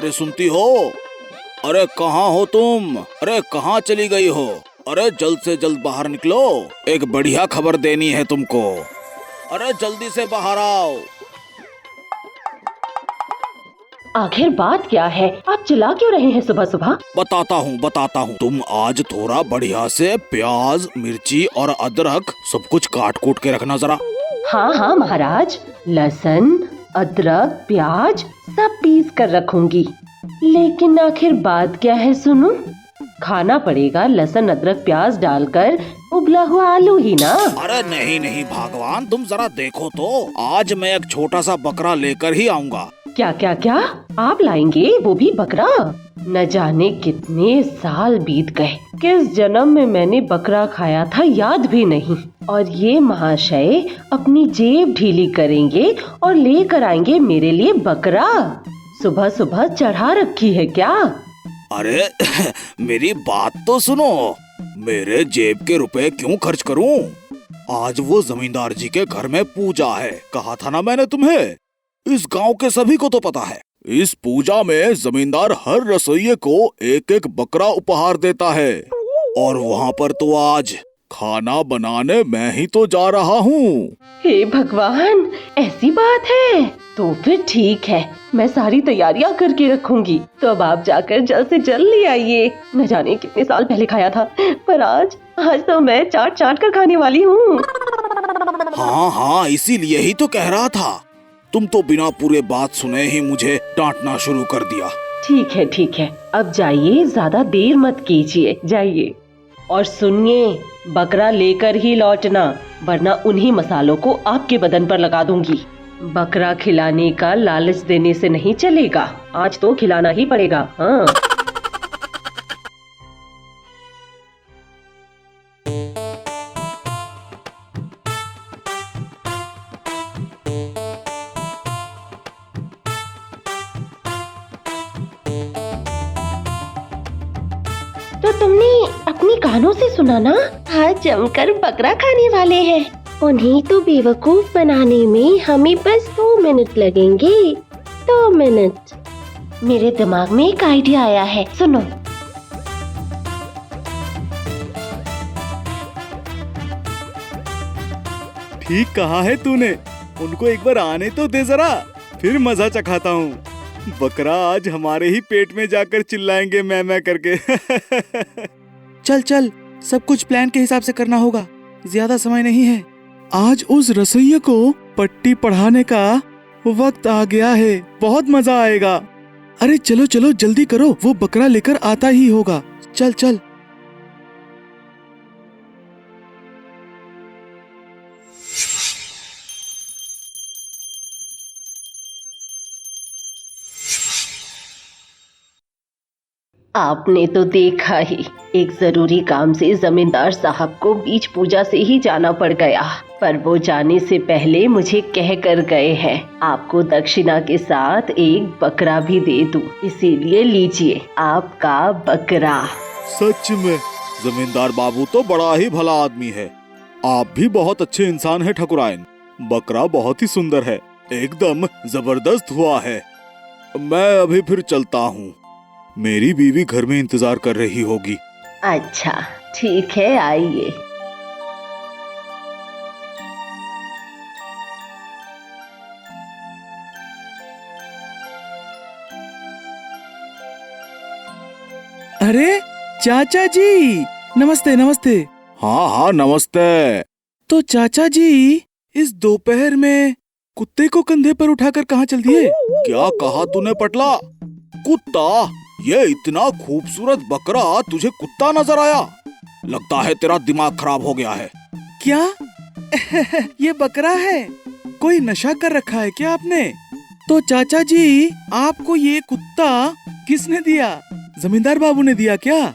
अरे सुनती हो? अरे कहाँ हो तुम? अरे कहाँ चली गई हो? अरे जल्द से जल्द बाहर निकलो, एक बढ़िया खबर देनी है तुमको। अरे जल्दी से बाहर आओ। आखिर बात क्या है? आप चिल्ला क्यों रहे हैं सुबह सुबह? बताता हूँ। तुम आज थोड़ा बढ़िया से प्याज, मिर्ची और अदरक सब कुछ काट कूट के रखना जरा। हाँ हाँ महाराज, लहसुन, अदरक, प्याज सब पीस कर रखूंगी। लेकिन आखिर बात क्या है सुनो? खाना पड़ेगा लहसुन, अदरक, प्याज डालकर उबला हुआ आलू ही ना। अरे नहीं भगवान, तुम जरा देखो तो, आज मैं एक छोटा सा बकरा लेकर ही आऊंगा। क्या क्या क्या आप लाएंगे, वो भी बकरा? न जाने कितने साल बीत गए, किस जन्म में मैंने बकरा खाया था याद भी नहीं। और ये महाशय अपनी जेब ढीली करेंगे और लेकर आएंगे मेरे लिए बकरा। सुबह सुबह चढ़ा रखी है क्या? अरे मेरी बात तो सुनो, मेरे जेब के रुपए क्यों खर्च करूं? आज वो जमींदार जी के घर में पूजा है, कहा था ना मैंने तुम्हें। इस गांव के सभी को तो पता है, इस पूजा में जमींदार हर रसोइये को एक एक बकरा उपहार देता है। और वहाँ पर तो आज खाना बनाने मैं ही तो जा रहा हूँ। हे भगवान, ऐसी बात है? तो फिर ठीक है, मैं सारी तैयारियां करके रखूंगी। तो अब आप जाकर जल्द से जल्द ले आइए। न जाने कितने साल पहले खाया था, पर आज तो मैं चाट चाट कर खाने वाली हूँ। हाँ, इसीलिए ही तो कह रहा था। तुम तो बिना पूरे बात सुने ही मुझे डांटना शुरू कर दिया। ठीक है, अब जाइए, ज्यादा देर मत कीजिए, जाइए। और सुनिए, बकरा लेकर ही लौटना, वरना उन्हीं मसालों को आपके बदन पर लगा दूंगी। बकरा खिलाने का लालच देने से नहीं चलेगा, आज तो खिलाना ही पड़ेगा। हाँ। तो तुमने अपनी कानों से सुना ना? आज जमकर बकरा खाने वाले हैं। उन्हें तो बेवकूफ बनाने में हमें बस 2 मिनट लगेंगे। 2 मिनट। मेरे दिमाग में एक आइडिया आया है, सुनो। ठीक कहा है तूने, उनको एक बार आने तो दे जरा, फिर मजा चखाता हूँ। बकरा आज हमारे ही पेट में जाकर चिल्लाएंगे मैं करके। चल, सब कुछ प्लान के हिसाब से करना होगा, ज्यादा समय नहीं है। आज उस रसोइये को पट्टी पढ़ाने का वक्त आ गया है, बहुत मजा आएगा। अरे चलो जल्दी करो, वो बकरा लेकर आता ही होगा। चल। आपने तो देखा ही, एक जरूरी काम से जमींदार साहब को बीच पूजा से ही जाना पड़ गया, पर वो जाने से पहले मुझे कह कर गए हैं आपको दक्षिणा के साथ एक बकरा भी दे दूं, इसीलिए लीजिए आपका बकरा। सच में जमींदार बाबू तो बड़ा ही भला आदमी है। आप भी बहुत अच्छे इंसान हैं ठकुराइन। बकरा बहुत ही सुंदर है, एकदम जबरदस्त हुआ है। मैं अभी फिर चलता हूँ, मेरी बीवी घर में इंतजार कर रही होगी। अच्छा ठीक है, आइए। अरे चाचा जी, नमस्ते। हाँ नमस्ते। तो चाचा जी, इस दोपहर में कुत्ते को कंधे पर उठाकर कहाँ चल दिए? क्या कहा तूने पटला? कुत्ता? ये इतना खूबसूरत बकरा तुझे कुत्ता नजर आया? लगता है तेरा दिमाग खराब हो गया है। क्या? ये बकरा है? कोई नशा कर रखा है क्या आपने? तो चाचा जी, आपको ये कुत्ता किसने दिया? जमींदार बाबू ने दिया क्या?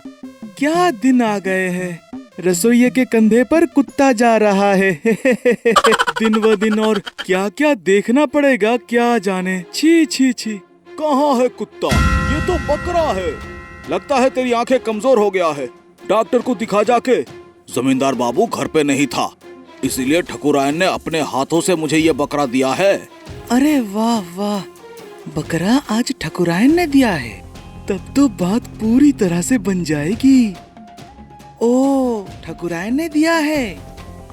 क्या दिन आ गए हैं, रसोइये के कंधे पर कुत्ता जा रहा है। दिन व दिन और क्या क्या देखना पड़ेगा क्या जाने। छी। कहाँ है कुत्ता? ये तो बकरा है। लगता है तेरी आंखें कमजोर हो गया है, डॉक्टर को दिखा जाके। जमींदार बाबू घर पे नहीं था, इसीलिए ठकुराइन ने अपने हाथों से मुझे ये बकरा दिया है। अरे वाह, बकरा आज ठकुराइन ने दिया है, तब तो बात पूरी तरह से बन जाएगी। ओ, ठकुराइन ने दिया है।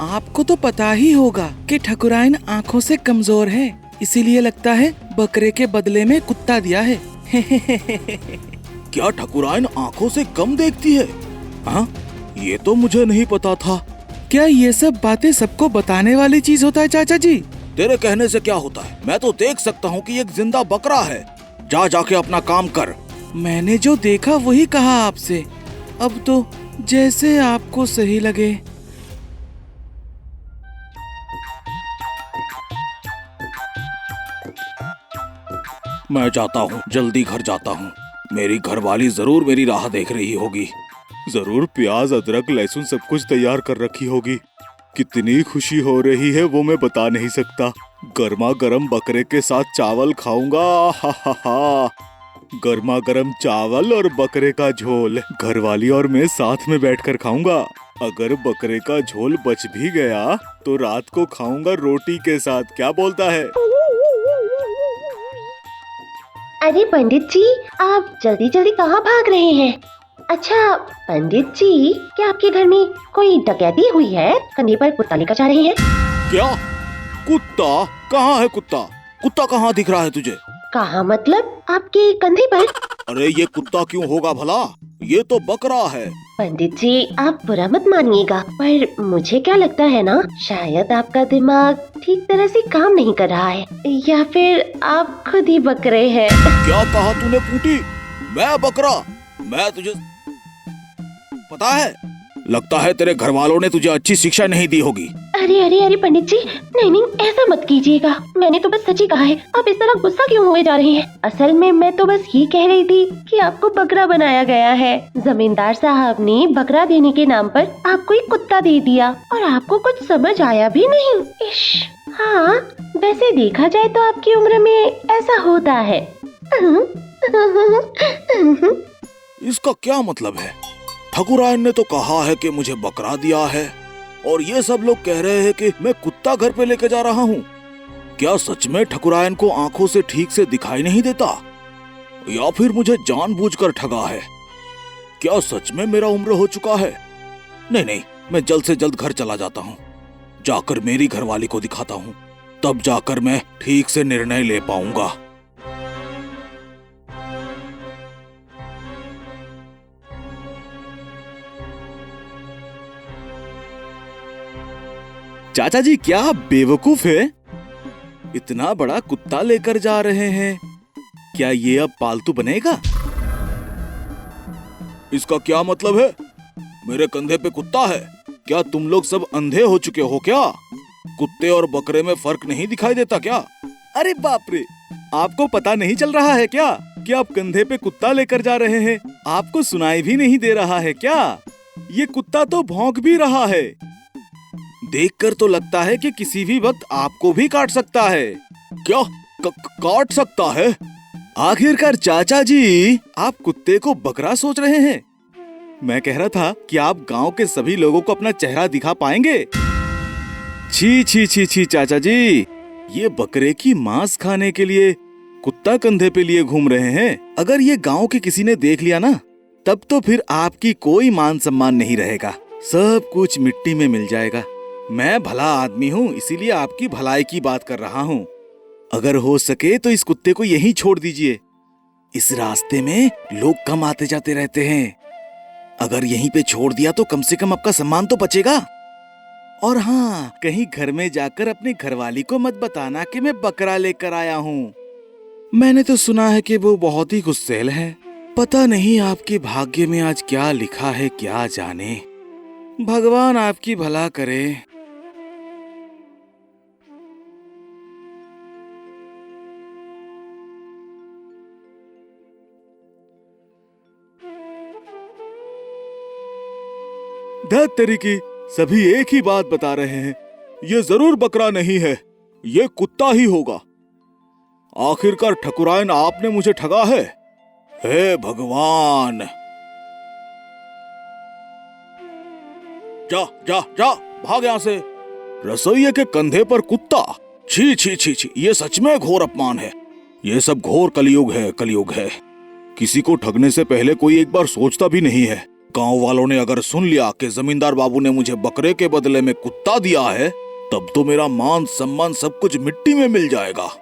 आपको तो पता ही होगा कि ठकुराइन आँखों से कमजोर है, इसीलिए लगता है बकरे के बदले में कुत्ता दिया है। क्या ठकुराइन आँखों से कम देखती है? हाँ, ये तो मुझे नहीं पता था। क्या ये सब बातें सबको बताने वाली चीज होता है चाचा जी? तेरे कहने से क्या होता है, मैं तो देख सकता हूँ कि एक जिंदा बकरा है। जा जाके अपना काम कर। मैंने जो देखा वही कहा आपसे, अब तो जैसे आपको सही लगे। मैं जाता हूँ, जल्दी घर जाता हूँ। मेरी घरवाली जरूर मेरी राह देख रही होगी। जरूर प्याज, अदरक, लहसुन सब कुछ तैयार कर रखी होगी। कितनी खुशी हो रही है वो मैं बता नहीं सकता। गर्मा गर्म बकरे के साथ चावल खाऊंगा। हा हा हा। गर्मा गर्म चावल और बकरे का झोल घरवाली और मैं साथ में बैठकर खाऊंगा। अगर बकरे का झोल बच भी गया तो रात को खाऊंगा रोटी के साथ। क्या बोलता है? अरे पंडित जी, आप जल्दी जल्दी कहाँ भाग रहे हैं? अच्छा पंडित जी, क्या आपके घर में कोई डकैती हुई है? कंधे पर कुत्ता लेकर जा रहे हैं? क्या? कुत्ता? कहाँ है कुत्ता? कुत्ता कहाँ दिख रहा है तुझे? कहाँ मतलब? आपके कंधे पर? अरे ये कुत्ता क्यों होगा भला? ये तो बकरा है। पंडित जी, आप बुरा मत मानिएगा, पर मुझे क्या लगता है ना, शायद आपका दिमाग ठीक तरह से काम नहीं कर रहा है, या फिर आप खुद ही बकरे हैं। क्या कहा तूने पूटी? मैं बकरा? मैं तुझे पता है, लगता है तेरे घर वालों ने तुझे अच्छी शिक्षा नहीं दी होगी। अरे अरे अरे पंडित जी, नहीं नहीं ऐसा मत कीजिएगा, मैंने तो बस सच ही कहा है। आप इस तरह गुस्सा क्यों हुए जा रहे हैं? असल में मैं तो बस ये कह रही थी कि आपको बकरा बनाया गया है। जमींदार साहब ने बकरा देने के नाम पर आपको एक कुत्ता दे दिया और आपको कुछ समझ आया भी नहीं। इश, हाँ वैसे देखा जाए तो आपकी उम्र में ऐसा होता है। इसका क्या मतलब है? ठकुराइन ने तो कहा है कि मुझे बकरा दिया है और ये सब लोग कह रहे हैं कि मैं कुत्ता घर पे लेके जा रहा हूँ। क्या सच में ठकुराइन को आंखों से ठीक से दिखाई नहीं देता, या फिर मुझे जानबूझकर ठगा है? क्या सच में मेरा उम्र हो चुका है? नहीं नहीं, मैं जल्द से जल्द घर चला जाता हूँ, जाकर मेरी घरवाली को दिखाता हूँ, तब जाकर मैं ठीक से निर्णय ले पाऊंगा। चाचा जी क्या आप बेवकूफ है? इतना बड़ा कुत्ता लेकर जा रहे हैं, क्या ये अब पालतू बनेगा? इसका क्या मतलब है? मेरे कंधे पे कुत्ता है। क्या तुम लोग सब अंधे हो चुके हो क्या? कुत्ते और बकरे में फर्क नहीं दिखाई देता क्या? अरे बाप रे, आपको पता नहीं चल रहा है क्या कि आप कंधे पे कुत्ता लेकर जा रहे हैं? आपको सुनाई भी नहीं दे रहा है क्या? ये कुत्ता तो भौंक भी रहा है। देखकर तो लगता है कि किसी भी वक्त आपको भी काट सकता है। क्या काट सकता है? आखिरकार चाचा जी, आप कुत्ते को बकरा सोच रहे हैं। मैं कह रहा था कि आप गांव के सभी लोगों को अपना चेहरा दिखा पाएंगे। छी छी छी छी चाचा जी, ये बकरे की मांस खाने के लिए कुत्ता कंधे पे लिए घूम रहे हैं। अगर ये गांव के किसी ने देख लिया ना, तब तो फिर आपकी कोई मान सम्मान नहीं रहेगा, सब कुछ मिट्टी में मिल जाएगा। मैं भला आदमी हूँ, इसीलिए आपकी भलाई की बात कर रहा हूँ। अगर हो सके तो इस कुत्ते को यहीं छोड़ दीजिए। इस रास्ते में लोग कम आते जाते रहते हैं, अगर यहीं पे छोड़ दिया तो कम से कम आपका सम्मान तो बचेगा। और हाँ, कहीं घर में जाकर अपनी घरवाली को मत बताना कि मैं बकरा लेकर आया हूँ। मैंने तो सुना है कि वो बहुत ही गुस्सैल है। पता नहीं आपके भाग्य में आज क्या लिखा है, क्या जाने। भगवान आपकी भला करे। धत तरीकी, सभी एक ही बात बता रहे हैं। ये जरूर बकरा नहीं है, ये कुत्ता ही होगा। आखिरकार ठकुराइन आपने मुझे ठगा है। हे भगवान! जा जा जा, भाग यहाँ से। रसोइये के कंधे पर कुत्ता? छी छी छी छी, ये सच में घोर अपमान है। ये सब घोर कलयुग है, कलयुग है। किसी को ठगने से पहले कोई एक बार सोचता भी नहीं है। गांव वालों ने अगर सुन लिया कि जमींदार बाबू ने मुझे बकरे के बदले में कुत्ता दिया है, तब तो मेरा मान सम्मान सब कुछ मिट्टी में मिल जाएगा।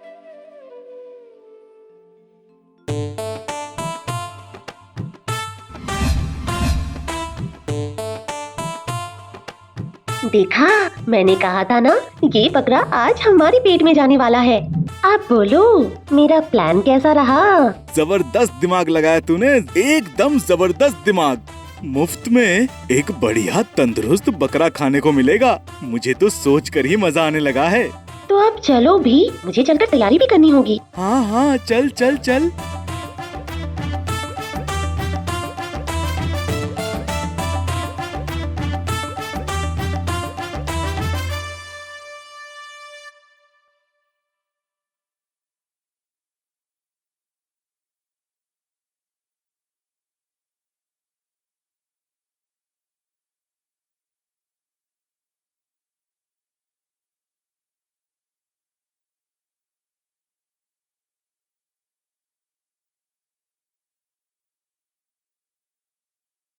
देखा, मैंने कहा था ना, ये बकरा आज हमारे पेट में जाने वाला है। आप बोलो, मेरा प्लान कैसा रहा? जबरदस्त दिमाग लगाया तूने, एकदम जबरदस्त दिमाग। मुफ्त में एक बढ़िया तंदुरुस्त बकरा खाने को मिलेगा। मुझे तो सोच कर ही मजा आने लगा है। तो अब चलो भी, मुझे चलकर तैयारी भी करनी होगी। हाँ हाँ, चल चल चल।